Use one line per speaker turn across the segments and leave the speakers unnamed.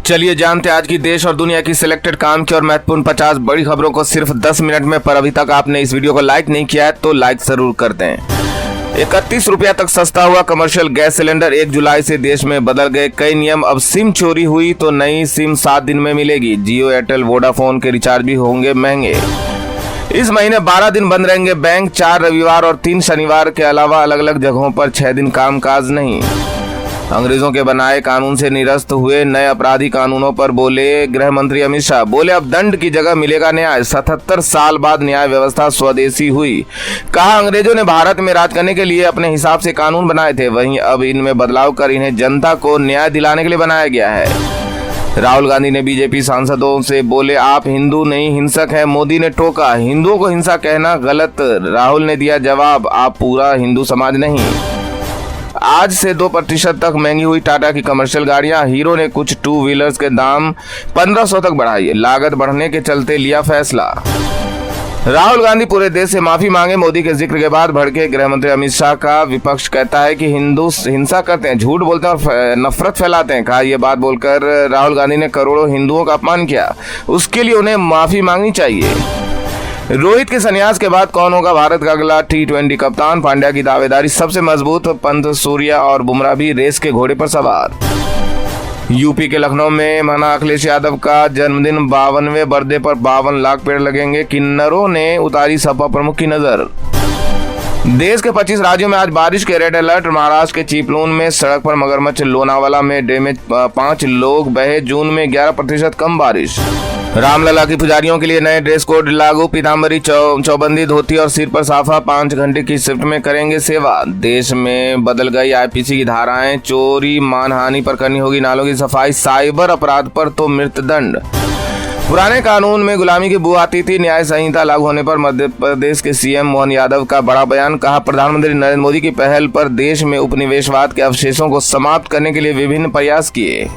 चलिए जानते हैं आज की देश और दुनिया की सिलेक्टेड काम की और महत्वपूर्ण 50 बड़ी खबरों को सिर्फ 10 मिनट में। पर अभी तक आपने इस वीडियो को लाइक नहीं किया है तो लाइक जरूर कर दें। 31 रुपया तक सस्ता हुआ कमर्शियल गैस सिलेंडर 1 जुलाई से देश में बदल गए कई नियम। अब सिम चोरी हुई तो नई सिम 7 दिन में मिलेगी। जियो, एयरटेल, वोडाफोन के रिचार्ज भी होंगे महंगे। इस महीने 12 दिन बंद रहेंगे बैंक, 4 रविवार और 3 शनिवार के अलावा अलग अलग जगहों पर 6 दिन कामकाज नहीं। अंग्रेजों के बनाए कानून से निरस्त हुए नए अपराधी कानूनों पर बोले गृह मंत्री अमित शाह। बोले अब दंड की जगह मिलेगा न्याय। 77 साल बाद न्याय व्यवस्था स्वदेशी हुई। कहा अंग्रेजों ने भारत में राज करने के लिए अपने हिसाब से कानून बनाए थे, वहीं अब इनमें बदलाव कर इन्हें जनता को न्याय दिलाने के लिए बनाया गया है। राहुल गांधी ने बीजेपी सांसदों से बोले आप हिंदू नहीं हिंसक हैं। मोदी ने टोका हिंदुओं को हिंसा कहना गलत। राहुल ने दिया जवाब आप पूरा हिंदू समाज नहीं। आज से 2% तक महंगी हुई टाटा की कमर्शियल गाड़ियां। हीरो ने कुछ 2 व्हीलर्स के दाम 1500 तक बढ़ाए। लागत बढ़ने के चलते लिया फैसला। राहुल गांधी पूरे देश से माफी मांगे। मोदी के जिक्र के बाद भड़के गृह मंत्री अमित शाह का। विपक्ष कहता है कि हिंदू हिंसा करते हैं, झूठ बोलते हैं और नफरत फैलाते हैं। कहा यह बात बोलकर राहुल गांधी ने करोड़ों हिंदुओं का अपमान किया, उसके लिए उन्हें माफी मांगनी चाहिए। रोहित के संन्यास के बाद कौन होगा भारत का अगला T20 कप्तान? पांड्या की दावेदारी सबसे मजबूत। पंत, सूर्या और बुमराह भी रेस के घोड़े पर सवार। यूपी के लखनऊ में मना अखिलेश यादव का जन्मदिन। 52वें बर्थडे पर 52 लाख पेड़ लगेंगे। किन्नरों ने उतारी सपा प्रमुख की नजर। देश के 25 राज्यों में आज बारिश के रेड अलर्ट। महाराष्ट्र के चिपलून में सड़क पर मगरमच्छ। लोनावाला में डैमेज, 5 लोग बहे। जून में 11% कम बारिश। रामलला की पुजारियों के लिए नए ड्रेस कोड लागू। पीताम्बरी, चौबंदी, धोती और सिर पर साफा 5 घंटे की शिफ्ट में करेंगे सेवा। देश में बदल गई आईपीसी की धाराएं। चोरी, मानहानि पर करनी होगी नालों की सफाई। साइबर अपराध पर तो मृत्युदंड। पुराने कानून में गुलामी की बू आती थी। न्याय संहिता लागू होने पर मध्य प्रदेश के सीएम मोहन यादव का बड़ा बयान। कहा प्रधानमंत्री नरेंद्र मोदी की पहल पर देश में उपनिवेशवाद के अवशेषों को समाप्त करने के लिए विभिन्न प्रयास किए।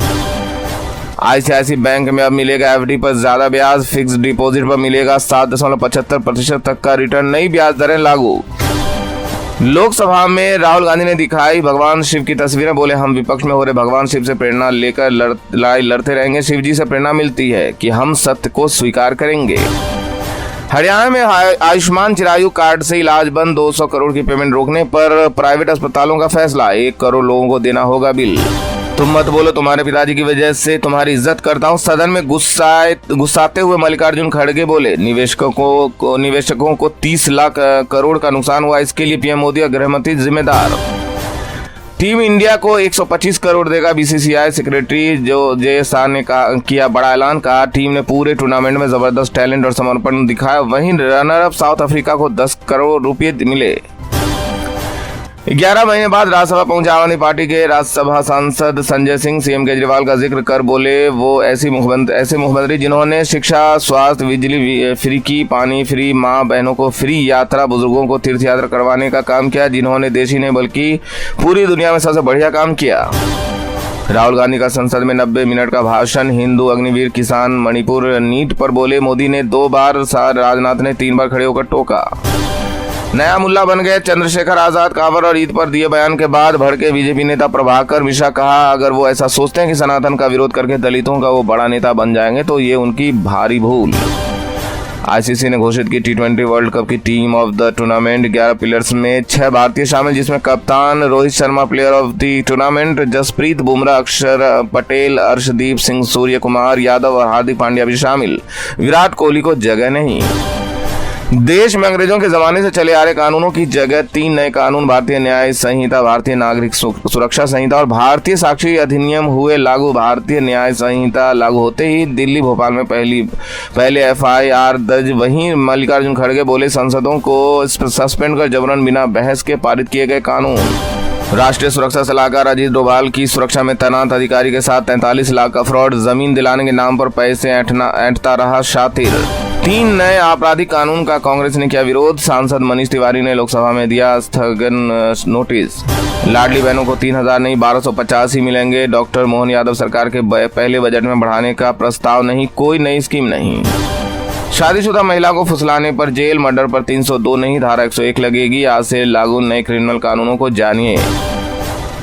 आईसीआईसी बैंक में अब मिलेगा एफडी पर ज्यादा ब्याज। फिक्स डिपॉजिट पर मिलेगा 7.75% तक का रिटर्न। नई ब्याज दरें लागू। लोकसभा में राहुल गांधी ने दिखाई भगवान शिव की तस्वीरें। बोले हम विपक्ष में हो रहे भगवान शिव से प्रेरणा लेकर लड़ते रहेंगे। शिव जी से प्रेरणा मिलती है कि हम सत्य को स्वीकार करेंगे। हरियाणा में आयुष्मान चिरायु कार्ड से इलाज बंद। 200 करोड़ की पेमेंट रोकने पर प्राइवेट अस्पतालों का फैसला। 1 करोड़ लोगों को देना होगा बिल। तुम मत बोलो तुम्हारे पिताजी की वजह से तुम्हारी इज्जत करता हूं। सदन में गुस्साते हुए मल्लिकार्जुन खड़गे बोले निवेशकों को 30 लाख करोड़ का नुकसान हुआ, इसके लिए पीएम मोदी और गृह मंत्री जिम्मेदार। टीम इंडिया को 125 करोड़ देगा बीसीसीआई सेक्रेटरी जय शाह ने किया बड़ा ऐलान। कहा टीम ने पूरे टूर्नामेंट में जबरदस्त टैलेंट और समर्पण दिखाया। वहीं रनर अप साउथ अफ्रीका को 10 करोड़ रुपए मिले। 11 महीने बाद राज्यसभा पहुंचे आम आदमी पार्टी के राज्यसभा सांसद संजय सिंह। सीएम केजरीवाल का जिक्र कर बोले वो ऐसे मुख्यमंत्री जिन्होंने शिक्षा, स्वास्थ्य, बिजली फ्री की, पानी फ्री, मां बहनों को फ्री यात्रा, बुजुर्गों को तीर्थ यात्रा करवाने का काम किया, जिन्होंने देश ही नहीं बल्कि पूरी दुनिया में सबसे बढ़िया काम किया। राहुल गांधी का संसद में 90 मिनट का भाषण। हिंदू, अग्निवीर, किसान, मणिपुर, नीट पर बोले मोदी ने 2 बार, राजनाथ ने 3 बार खड़े होकर टोका। नया मुल्ला बन गए चंद्रशेखर आजाद। कांवर और ईद पर दिए बयान के बाद भड़के बीजेपी नेता प्रभाकर मिश्रा। कहा अगर वो ऐसा सोचते हैं कि सनातन का विरोध करके दलितों का वो बड़ा नेता बन जाएंगे तो ये उनकी भारी भूल। आईसीसी ने घोषित की T20 वर्ल्ड कप की team of the tournament. 11 players में 6 भारतीय शामिल, जिसमें कप्तान Rohit Sharma player of the tournament, Jasprit Bumrah, Akshar Patel, Arshdeep Singh, Surya Kumar Yadav और हार्दिक पांड्या भी शामिल। विराट कोहली को जगह नहीं। देश में अंग्रेजों के जमाने से चले आ रहे कानूनों की जगह 3 नए कानून, भारतीय न्याय संहिता, भारतीय नागरिक सुरक्षा संहिता और भारतीय साक्षी अधिनियम हुए लागू। भारतीय न्याय संहिता लागू होते ही दिल्ली, भोपाल में पहले FIR दर्ज। वहीं मल्लिकार्जुन खड़गे बोले संसदों को सस्पेंड कर जबरन बिना बहस के पारित किए गए कानून। राष्ट्रीय सुरक्षा सलाहकार अजीत डोभाल की सुरक्षा में तैनात अधिकारी के साथ 43 लाख का फ्रॉड। जमीन दिलाने के नाम पर पैसे ऐंठता रहा शातिर। 3 नए आपराधिक कानून का कांग्रेस ने किया विरोध। सांसद मनीष तिवारी ने लोकसभा में दिया स्थगन नोटिस। लाडली बहनों को 3000 नहीं 1250 ही मिलेंगे। डॉक्टर मोहन यादव सरकार के पहले बजट में बढ़ाने का प्रस्ताव नहीं, कोई नई स्कीम नहीं। शादीशुदा महिला को फुसलाने पर जेल। मर्डर पर 302 नहीं धारा 101 लगेगी। आज से लागू नए क्रिमिनल कानूनों को जानिए।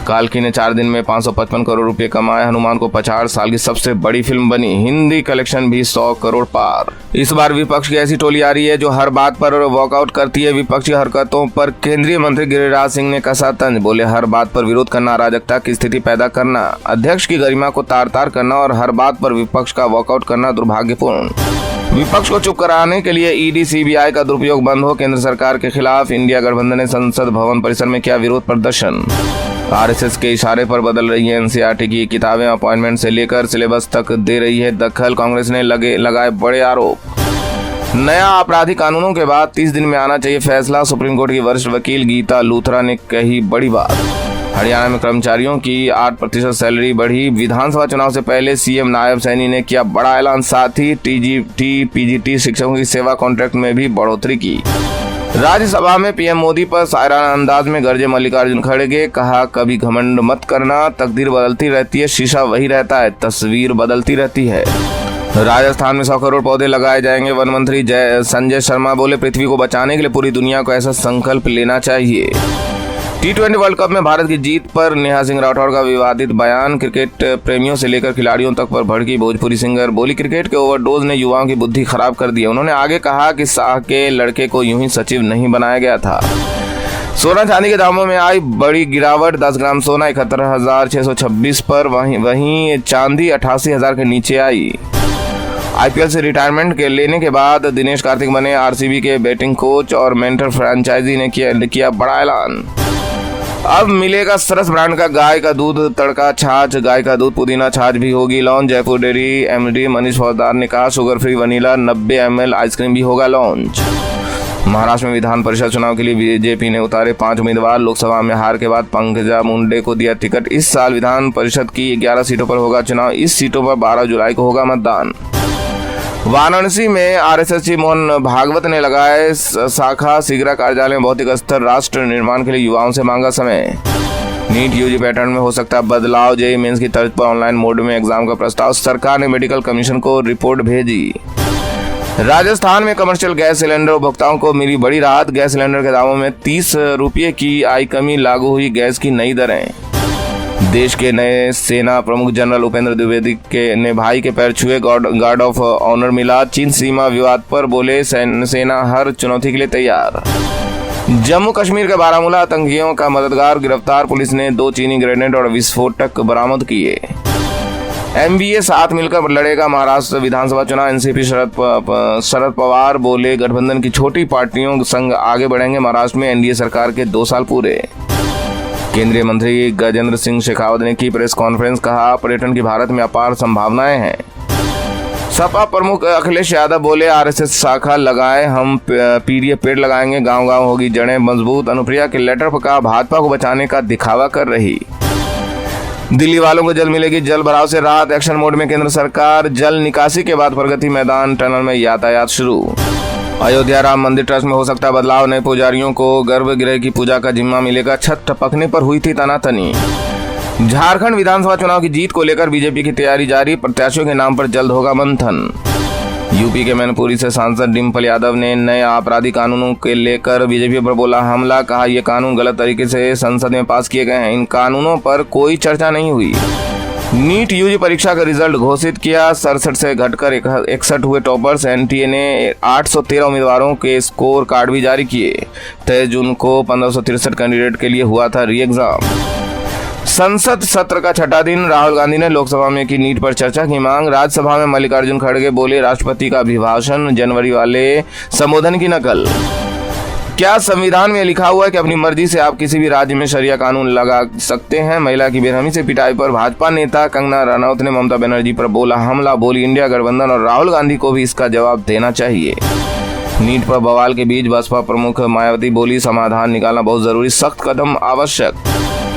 काल्की ने 4 दिन में 555 करोड़ रुपए कमाए। हनुमान को 50 साल की सबसे बड़ी फिल्म बनी। हिंदी कलेक्शन भी 100 करोड़ पार। इस बार विपक्ष की ऐसी टोली आ रही है जो हर बात पर वॉकआउट करती है। विपक्षी हरकतों पर केंद्रीय मंत्री गिरिराज सिंह ने कसा तंज। बोले, हर बात पर विरोध करना, अराजकता की स्थिति पैदा करना, अध्यक्ष की गरिमा को तार तार करना और हर बात पर विपक्ष का वॉकआउट करना दुर्भाग्यपूर्ण। विपक्ष को चुप कराने के लिए ईडी सीबीआई का दुरुपयोग बंद हो। केंद्र सरकार के खिलाफ इंडिया गठबंधन ने संसद भवन परिसर में किया विरोध प्रदर्शन। आरएसएस के इशारे पर बदल रही है एनसीईआरटी की किताबें। अपॉइंटमेंट से लेकर सिलेबस तक दे रही है दखल। कांग्रेस ने लगाए बड़े आरोप। नया आपराधिक कानूनों के बाद 30 दिन में आना चाहिए फैसला। सुप्रीम कोर्ट की वरिष्ठ वकील गीता लूथरा ने कही बड़ी बात। हरियाणा में कर्मचारियों की 8% सैलरी बढ़ी। विधानसभा चुनाव से पहले सीएम नायब सैनी ने किया बड़ा ऐलान। साथ ही टीजीटी पीजीटी शिक्षकों की सेवा कॉन्ट्रैक्ट में भी बढ़ोतरी की। राज्यसभा में पीएम मोदी पर शायराना अंदाज में गरजे मल्लिकार्जुन खड़गे। कहा, कभी घमंड मत करना, तकदीर बदलती रहती है, शीशा वही रहता है, तस्वीर बदलती रहती है। राजस्थान में 100 करोड़ पौधे लगाए जाएंगे। वन मंत्री संजय शर्मा बोले, पृथ्वी को बचाने के लिए पूरी दुनिया को ऐसा संकल्प लेना चाहिए। T20 वर्ल्ड कप में भारत की जीत पर नेहा सिंह राठौर का विवादित बयान। क्रिकेट प्रेमियों से लेकर खिलाड़ियों तक पर भड़की भोजपुरी सिंगर। बोली, क्रिकेट के ओवरडोज ने युवाओं की बुद्धि खराब कर दी है। उन्होंने आगे कहा कि शाह के लड़के को यूं ही सचिव नहीं बनाया गया था। सोना चांदी के दामों में आई बड़ी गिरावट। 10 ग्राम सोना 71,626 पर, वहीं चांदी 88,000 के नीचे आई। आईपीएल से रिटायरमेंट के लेने के बाद दिनेश कार्तिक बने आरसीबी के बैटिंग कोच और मेंटर। फ्रेंचाइजी ने किया बड़ा ऐलान। अब मिलेगा सरस ब्रांड का गाय का दूध तड़का छाछ। गाय का दूध पुदीना छाछ भी होगी launch. Jaipur dairy MD Manish फौजदार ने कहा, sugar free vanilla 90 ml ice cream भी होगा लॉन्च। महाराष्ट्र में विधान परिषद चुनाव के लिए बीजेपी ने उतारे 5 उम्मीदवार। लोकसभा में हार के बाद पंकजा मुंडे को दिया टिकट। इस साल विधान परिषद की 11 सीटों पर होगा चुनाव। इस सीटों पर 12 जुलाई को होगा मतदान। वाराणसी में आरएसएस चीफ मोहन भागवत ने लगाए शाखा। सिगरा कार्यालय में भौतिक स्तर राष्ट्र निर्माण के लिए युवाओं से मांगा समय। नीट यूजी पैटर्न में हो सकता है बदलाव। जेईई मेंस की तर्ज पर ऑनलाइन मोड में एग्जाम का प्रस्ताव। सरकार ने मेडिकल कमीशन को रिपोर्ट भेजी। राजस्थान में कमर्शियल गैस सिलेंडर उपभोक्ताओं को मिली बड़ी राहत। गैस सिलेंडर के दामों में 30 रुपये की आई कमी। लागू हुई गैस की नई दरें। देश के नए सेना प्रमुख जनरल उपेंद्र द्विवेदी ने भाई के पैर छुए। गार्ड ऑफ ऑनर मिला। चीन सीमा विवाद पर बोले, सेना हर चुनौती के लिए तैयार। जम्मू कश्मीर के बारामूला आतंकियों का मददगार गिरफ्तार। पुलिस ने 2 चीनी ग्रेनेड और विस्फोटक बरामद किए। एमवीए साथ मिलकर लड़ेगा महाराष्ट्र विधानसभा चुनाव। एनसीपी शरद पवार बोले, गठबंधन की छोटी पार्टियों संग आगे बढ़ेंगे। महाराष्ट्र में एनडीए सरकार के 2 साल पूरे। केंद्रीय मंत्री गजेंद्र सिंह शेखावत ने की प्रेस कॉन्फ्रेंस। कहा, पर्यटन की भारत में अपार संभावनाएं हैं। सपा प्रमुख अखिलेश यादव बोले, आरएसएस शाखा लगाए हम पीढ़ी पेड़ लगाएंगे, गांव गांव होगी जड़ें मजबूत। अनुप्रिया के लेटर पर कहा, भाजपा को बचाने का दिखावा कर रही। दिल्ली वालों को जल मिलेगी, जल भराव से राहत। एक्शन मोड में केंद्र सरकार। जल निकासी के बाद प्रगति मैदान टनल में यातायात शुरू। अयोध्या राम मंदिर ट्रस्ट में हो सकता है बदलाव। नए पुजारियों को गर्भगृह की पूजा का जिम्मा मिलेगा। छत टपकने पर हुई थी तनातनी। झारखंड विधानसभा चुनाव की जीत को लेकर बीजेपी की तैयारी जारी। प्रत्याशियों के नाम पर जल्द होगा मंथन। यूपी के मैनपुरी से सांसद डिम्पल यादव ने नए आपराधिक कानूनों के लेकर बीजेपी पर बोला हमला। कहा, ये कानून गलत तरीके से संसद में पास किए गए हैं। इन कानूनों पर कोई चर्चा नहीं हुई। नीट यूजी परीक्षा का रिजल्ट घोषित किया। 67 से घटकर 61 हुए टॉपर्स। एनटीए ने 813 उम्मीदवारों के स्कोर कार्ड भी जारी किए। 23 जून को 1563 कैंडिडेट के लिए हुआ था री एग्जाम। संसद सत्र का छठा दिन। राहुल गांधी ने लोकसभा में की नीट पर चर्चा की मांग। राज्यसभा में मल्लिकार्जुन खड़गे बोले, राष्ट्रपति का अभिभाषण जनवरी वाले संबोधन की नकल। क्या संविधान में लिखा हुआ है कि अपनी मर्जी से आप किसी भी राज्य में शरिया कानून लगा सकते हैं? महिला की बेरहमी से पिटाई पर भाजपा नेता कंगना रनौत ने ममता बनर्जी पर बोला हमला। बोली, इंडिया गठबंधन और राहुल गांधी को भी इसका जवाब देना चाहिए। नीट पर बवाल के बीच बसपा प्रमुख मायावती बोली, समाधान निकालना बहुत जरूरी, सख्त कदम आवश्यक।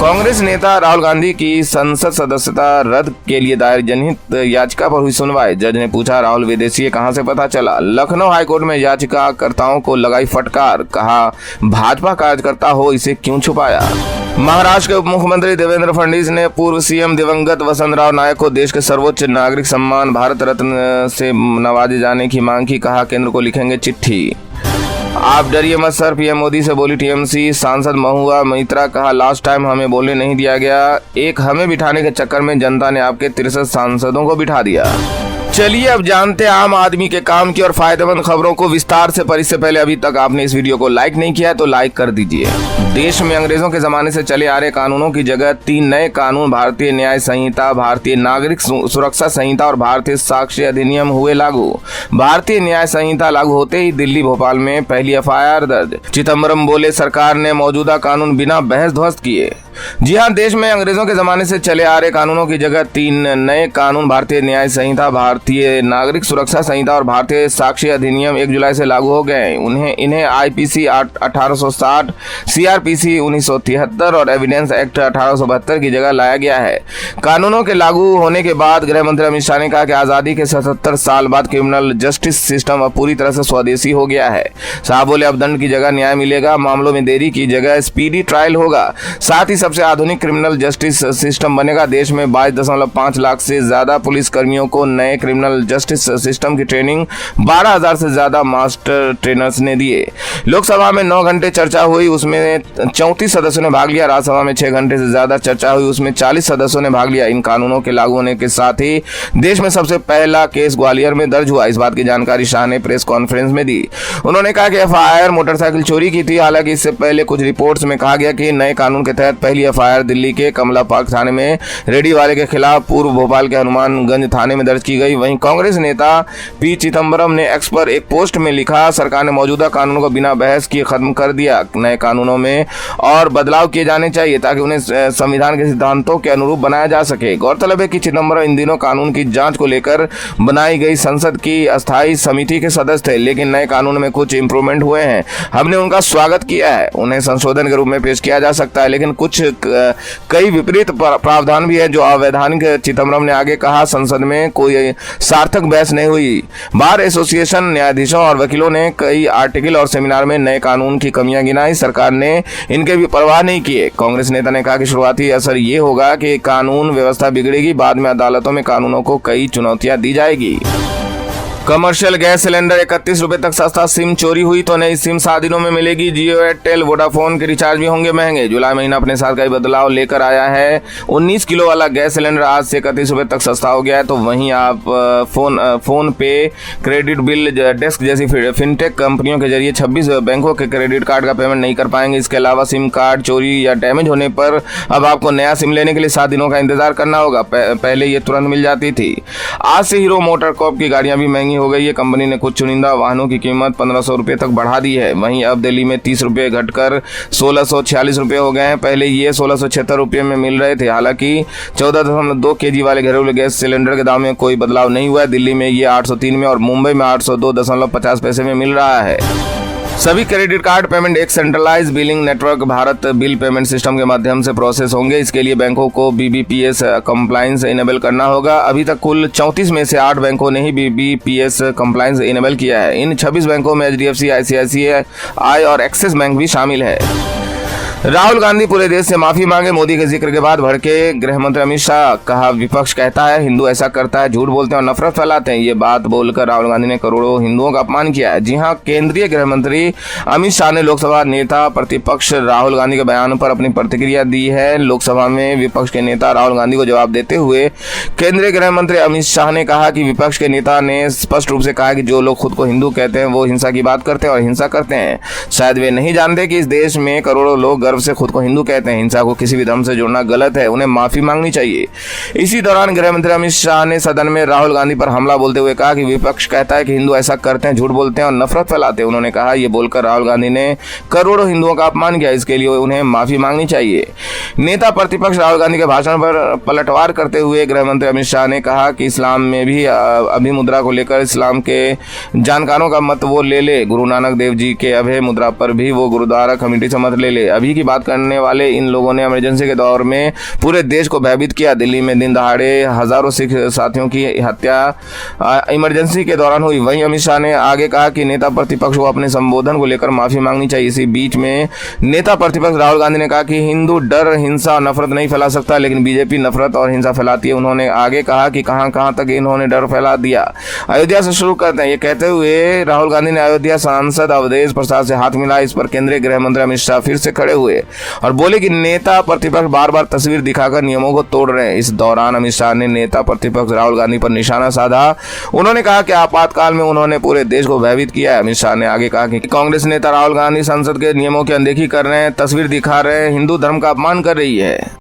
कांग्रेस नेता राहुल गांधी की संसद सदस्यता रद्द के लिए दायर जनहित याचिका पर हुई सुनवाई। जज ने पूछा, राहुल विदेशी है, कहां से पता चला? लखनऊ हाईकोर्ट में याचिकाकर्ताओं को लगाई फटकार। कहा, भाजपा कार्यकर्ता हो, इसे क्यों छुपाया? महाराष्ट्र के उप मुख्यमंत्री देवेंद्र फडणवीस ने पूर्व सीएम दिवंगत वसंतराव नायक को देश के सर्वोच्च नागरिक सम्मान भारत रत्न से नवाजे जाने की मांग की। कहा, केंद्र को लिखेंगे चिट्ठी। आप डरिए मत सर, पीएम मोदी से बोली टीएमसी सांसद महुआ मोइत्रा। कहा लास्ट टाइम हमें बोलने नहीं दिया गया, एक हमें बिठाने के चक्कर में जनता ने आपके 63 सांसदों को बिठा दिया। चलिए अब जानते हैं आम आदमी के काम की और फायदेमंद खबरों को विस्तार से। पर इससे पहले अभी तक आपने इस वीडियो को लाइक नहीं किया है तो लाइक कर दीजिए। देश में अंग्रेजों के जमाने से चले आ रहे कानूनों की जगह 3 नए कानून भारतीय न्याय संहिता, भारतीय नागरिक सुरक्षा संहिता और भारतीय साक्ष्य अधिनियम हुए लागू। भारतीय न्याय संहिता लागू होते ही दिल्ली भोपाल में पहली एफआईआर दर्ज। चिदम्बरम बोले सरकार ने मौजूदा कानून बिना बहस ध्वस्त किए। जी हां, देश में अंग्रेजों के जमाने से चले आ रहे कानूनों की जगह 3 नए कानून भारतीय न्याय संहिता, भारतीय नागरिक सुरक्षा संहिता और भारतीय साक्ष्य अधिनियम 1 जुलाई से लागू हो गए। इन्हें आईपीसी 1860, सीआरपीसी 1973 और एविडेंस एक्ट 1872 की जगह लाया गया है। कानूनों के लागू होने के बाद गृह मंत्री अमित शाह ने कहा कि आजादी के 77 साल बाद क्रिमिनल जस्टिस सिस्टम अब पूरी तरह से स्वदेशी हो गया है। शाह बोले अब दंड की जगह न्याय मिलेगा, मामलों में देरी की जगह स्पीडी ट्रायल होगा। साथ ही सबसे आधुनिक क्रिमिनल जस्टिस सिस्टम बनेगा। देश में 22.5 लाख से ज्यादा पुलिस कर्मियों को नए क्रिमिनल जस्टिस सिस्टम की ट्रेनिंग 12,000 से ज्यादा मास्टर ट्रेनर्स ने दिए। लोकसभा में 9 घंटे चर्चा हुई, उसमें 34 सदस्यों ने भाग लिया। राज्यसभा में 6 घंटे से ज्यादा चर्चा हुई, उसमें 40 सदस्यों ने भाग लिया। इन कानूनों के लागू होने के साथ ही देश में सबसे पहला केस ग्वालियर में दर्ज हुआ। इस बात की जानकारी शाह ने प्रेस कॉन्फ्रेंस में दी। उन्होंने कहा कि एफआईआर मोटरसाइकिल चोरी की थी। हालांकि इससे पहले कुछ रिपोर्ट्स में कहा गया कि नए कानून के तहत पहली एफआईआर दिल्ली के कमला पार्क थाने में रेडी वाले के खिलाफ पूर्व भोपाल के हनुमानगंज थाने में दर्ज की गई। वहीं कांग्रेस नेता पी चिदम्बरम ने एक्स पर एक पोस्ट में लिखा, सरकार ने मौजूदा कानूनों को बिना बहस किए खत्म कर दिया। नए कानूनों में और बदलाव किए जाने चाहिए ताकि उन्हें संविधान के सिद्धांतों के अनुरूप बनाया जा सके। गौरतलब है कि चिदम्बरम इन दिनों कानून की जांच को लेकर बनाई गई संसद की अस्थायी समिति के सदस्य थे, लेकिन नए कानून में कुछ इंप्रूवमेंट हुए हैं। हमने उनका स्वागत किया है, उन्हें संशोधन के रूप में पेश किया जा सकता है, लेकिन कुछ कई विपरीत प्रावधान भी है जो अवैधानिक। चिदम्बरम ने आगे कहा, संसद में कोई सार्थक बहस नहीं हुई। बार एसोसिएशन, न्यायाधीशों और वकीलों ने कई आर्टिकल और सेमिनार में नए कानून की कमियां गिनाई। सरकार ने इनके भी परवाह नहीं किए। कांग्रेस नेता ने कहा कि शुरुआती असर ये होगा कि कानून व्यवस्था बिगड़ेगी, बाद में अदालतों में कानूनों को कई चुनौतियां दी जाएगी। कमर्शियल गैस सिलेंडर 31 रुपए तक सस्ता। सिम चोरी हुई तो नई सिम 7 दिनों में मिलेगी। जियो, एयरटेल, वोडाफोन के रिचार्ज भी होंगे महंगे। जुलाई महीना अपने साथ कई बदलाव लेकर आया है। 19 किलो वाला गैस सिलेंडर आज से 31 रुपए तक सस्ता हो गया है। तो वहीं आप फोन पे, क्रेडिट बिल डेस्क जैसी फिनटेक कंपनियों के जरिए 26 बैंकों के क्रेडिट कार्ड का पेमेंट नहीं कर पाएंगे। इसके अलावा सिम कार्ड चोरी या डैमेज होने पर अब आपको नया सिम लेने के लिए 7 दिनों का इंतजार करना होगा। पहले ये तुरंत मिल जाती थी। आज से हीरो मोटरकॉर्प की गाड़ियां भी महंगी हो गई है। कंपनी ने कुछ चुनिंदा वाहनों की कीमत 1500 रुपए तक बढ़ा दी है। वहीं अब दिल्ली में 30 रुपए घटकर 1646 रुपए हो गए हैं। पहले ये 1676 रुपए में मिल रहे थे। हालांकि 14.2 kg वाले घरेलू गैस सिलेंडर के दाम में कोई बदलाव नहीं हुआ है। दिल्ली में ये 803 में और मुंबई में 802.50 पैसे में मिल रहा है। सभी क्रेडिट कार्ड पेमेंट एक centralise billing network Bharat bill payment system के माध्यम से प्रोसेस होंगे। इसके लिए बैंकों को बीबीपीएस कंप्लायंस इनेबल करना होगा। अभी तक कुल 34 में से 8 बैंकों ने ही बीबीपीएस कंप्लायंस इनेबल किया है। इन 26 बैंकों में एचडीएफसी, आईसीआईसीआई और एक्सिस बैंक भी शामिल है। राहुल गांधी पूरे देश से माफी मांगे। मोदी के जिक्र के बाद भड़के गृह मंत्री अमित शाह। कहा विपक्ष कहता है हिंदू ऐसा करता है, झूठ बोलते हैं और नफरत फैलाते हैं। ये बात बोलकर राहुल गांधी ने करोड़ों हिंदुओं का अपमान किया है। जी हां, केंद्रीय गृह मंत्री अमित शाह ने लोकसभा नेता प्रतिपक्ष राहुल गांधी के बयान पर अपनी प्रतिक्रिया दी है। लोकसभा में विपक्ष के नेता राहुल गांधी को जवाब देते हुए केंद्रीय गृह मंत्री अमित शाह ने कहा कि विपक्ष के नेता ने स्पष्ट रूप से कहा कि जो लोग खुद को हिंदू कहते हैं वो हिंसा की बात करते हैं और हिंसा करते हैं। शायद वे नहीं जानते कि इस देश में करोड़ों लोग गर्व से खुद को हिंदू कहते हैं। हिंसा को किसी भी धर्म से जोड़ना गलत है, उन्हें माफी मांगनी चाहिए। इसी दौरान गृह मंत्री अमित शाह ने सदन में राहुल गांधी पर हमला बोलते हुए कहा कि विपक्ष कहता है कि हिंदू ऐसा करते हैं, झूठ बोलते हैं और नफरत फैलाते हैं। उन्होंने कहा ये बोलकर राहुल गांधी ने करोड़ों हिंदुओं का अपमान किया, इसके लिए उन्हें माफी मांगनी चाहिए। नेता प्रतिपक्ष राहुल गांधी के भाषण पर पलटवार करते हुए गृह मंत्री अमित शाह ने कहा कि इस्लाम में भी अभय मुद्रा को लेकर इस्लाम के जानकारों का मत वो ले ले। गुरु नानक देव जी के अभय मुद्रा पर भी वो गुरुद्वारा कमेटी से मत ले ले। अभी की की बात करने वाले इन लोगों ने इमरजेंसी के दौर में पूरे देश को भयभीत किया। दिल्ली में दिन दहाड़े हजारों सिख साथियों की हत्या इमरजेंसी के दौरान हुई। वहीं अमित शाह ने आगे कहा कि नेता प्रतिपक्ष को अपने संबोधन को लेकर माफी मांगनी चाहिए। इसी बीच में नेता प्रतिपक्ष राहुल गांधी ने कहा कि हिंदू डर, हिंसा, नफरत नहीं फैला सकता, लेकिन बीजेपी नफरत और हिंसा फैलाती है। उन्होंने आगे कहा कि कहां तक इन्होंने डर फैला दिया। अयोध्या से शुरू करते हैं। ये कहते हुए राहुल गांधी ने अयोध्या सांसद अवधेश प्रसाद से हाथ मिलाया। इस पर केंद्रीय गृह मंत्री अमित शाह फिर से खड़े हुए और बोले कि नेता प्रतिपक्ष बार बार तस्वीर दिखाकर नियमों को तोड़ रहे हैं। इस दौरान अमित शाह ने नेता प्रतिपक्ष राहुल गांधी पर निशाना साधा। उन्होंने कहा कि आपातकाल में उन्होंने पूरे देश को भयभीत किया है। अमित शाह ने आगे कहा कि कांग्रेस नेता राहुल गांधी संसद के नियमों की अनदेखी कर रहे हैं, तस्वीर दिखा रहे हैं, हिंदू धर्म का अपमान कर रही है।